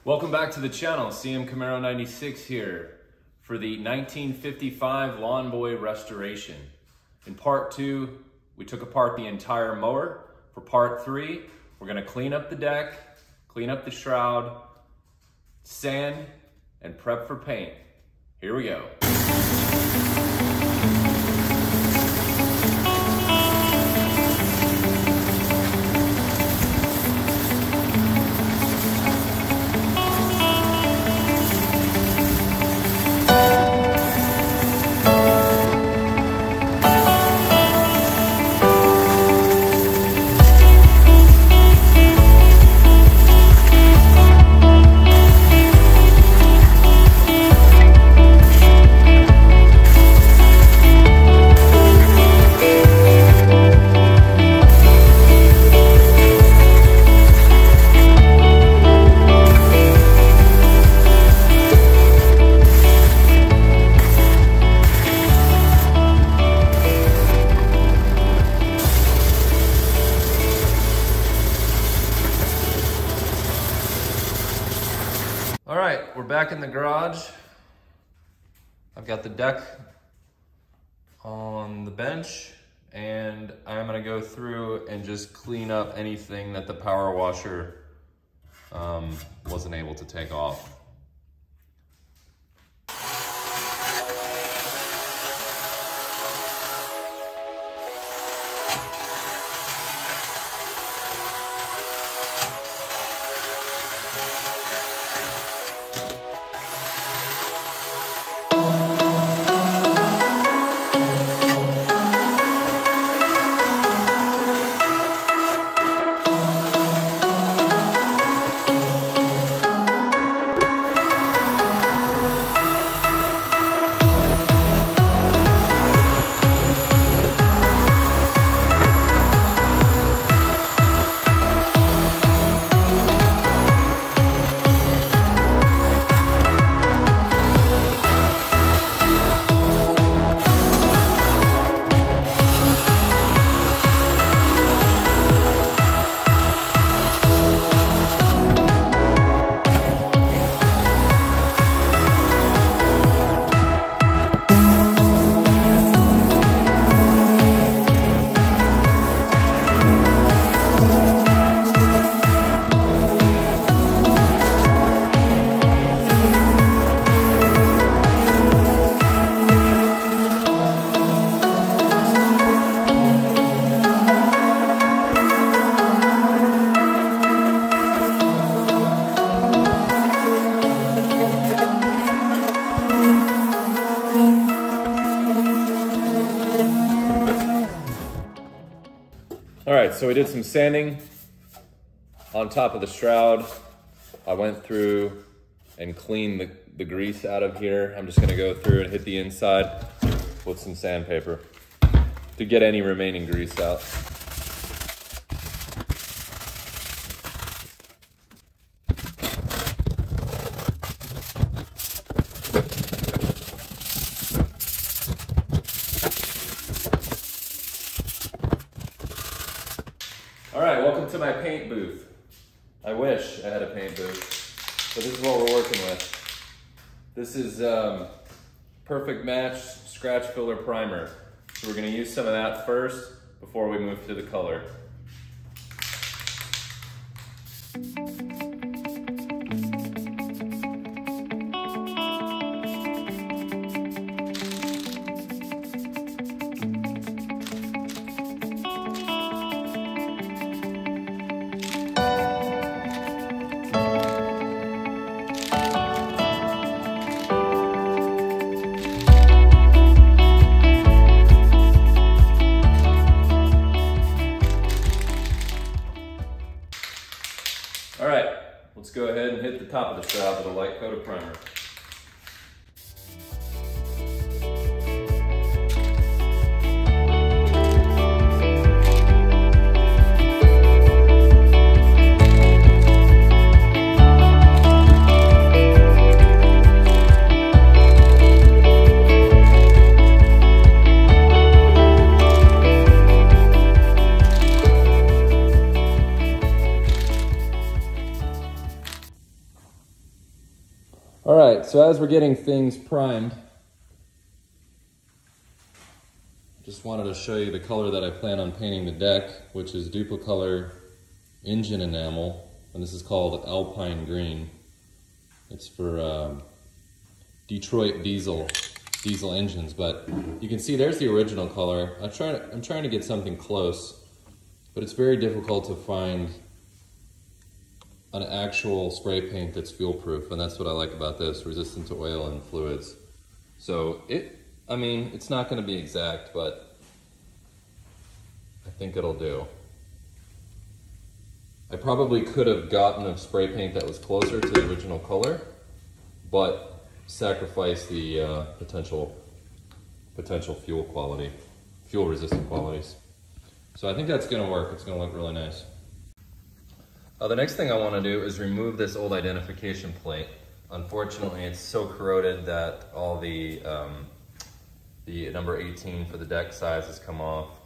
Welcome back to the channel. CM Camaro 96 here for the 1955 Lawn Boy restoration. In part 2, we took apart the entire mower. For part 3, we're going to clean up the deck, clean up the shroud, sand, and prep for paint. Here we go. All right, we're back in the garage. I've got the deck on the bench, and I'm gonna go through and just clean up anything that the power washer wasn't able to take off. All right, so we did some sanding on top of the shroud. I went through and cleaned the grease out of here. I'm just gonna go through and hit the inside with some sandpaper to get any remaining grease out. All right, welcome to my paint booth. I wish I had a paint booth, but this is what we're working with. This is Perfect Match Scratch Filler Primer. So we're gonna use some of that first before we move to the color. All right, let's go ahead and hit the top of the shroud with a light coat of primer. All right, so as we're getting things primed, just wanted to show you the color that I plan on painting the deck, which is Duplicolor Engine Enamel, and this is called Alpine Green. It's for Detroit diesel engines, but you can see there's the original color. I'm trying to get something close, but it's very difficult to find an actual spray paint that's fuel proof, and that's what I like about this, resistant to oil and fluids. So it's not going to be exact, but I think it'll do. I probably could have gotten a spray paint that was closer to the original color, but sacrifice the potential fuel resistant qualities. So I think that's going to work. It's going to look really nice. The next thing I want to do is remove this old identification plate. Unfortunately, it's so corroded that all the number 18 for the deck size has come off.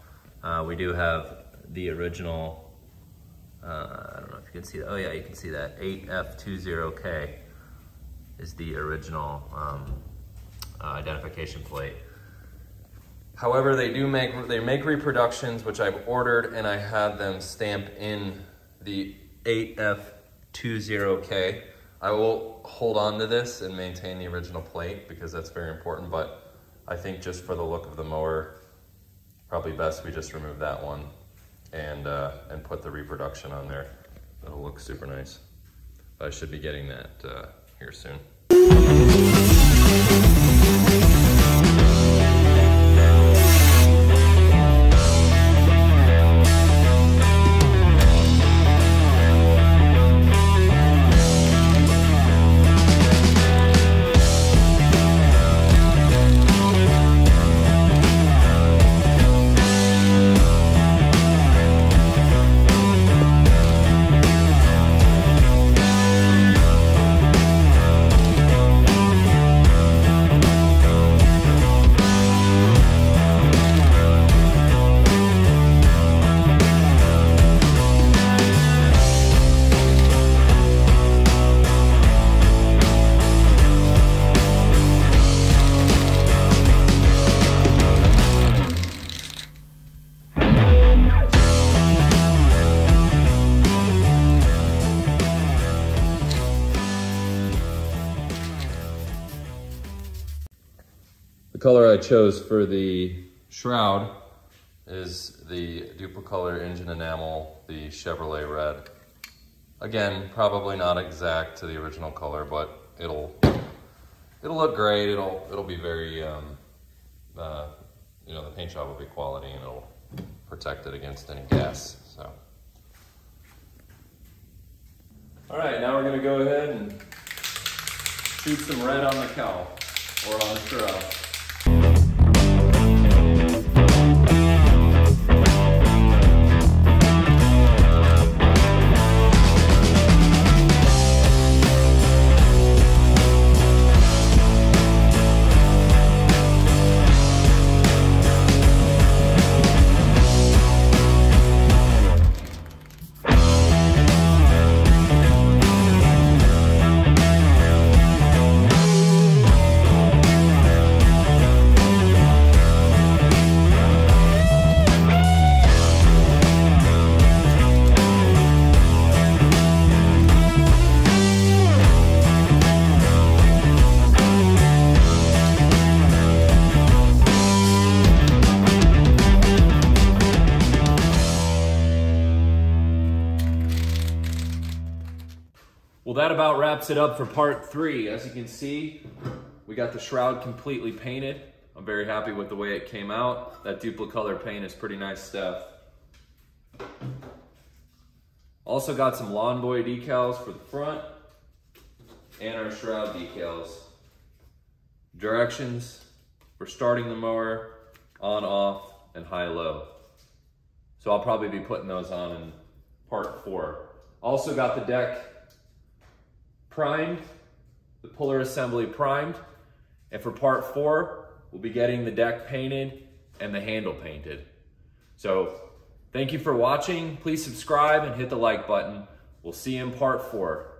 We do have the original, I don't know if you can see that. Oh yeah, you can see that. 8F20K is the original identification plate. However, they make reproductions, which I've ordered, and I had them stamp in the 8F20K. I will hold on to this and maintain the original plate because that's very important, but I think just for the look of the mower, probably best we just remove that one and put the reproduction on there. That'll look super nice. I should be getting that here soon. The color I chose for the shroud is the Duplicolor Engine Enamel, the Chevrolet Red. Again, probably not exact to the original color, but it'll look great. It'll be very, the paint job will be quality, and it'll protect it against any gas. So, all right, now we're gonna go ahead and shoot some red on the cowl or on the shroud. Well, that about wraps it up for part 3. As you can see, we got the shroud completely painted. I'm very happy with the way it came out. That Duplicolor paint is pretty nice stuff. Also got some Lawn Boy decals for the front and our shroud decals. Directions for starting the mower, on, off, and high-low. So I'll probably be putting those on in part 4. Also got the deck primed, the puller assembly primed, and for part 4, we'll be getting the deck painted and the handle painted. So thank you for watching. Please subscribe and hit the like button. We'll see you in part 4.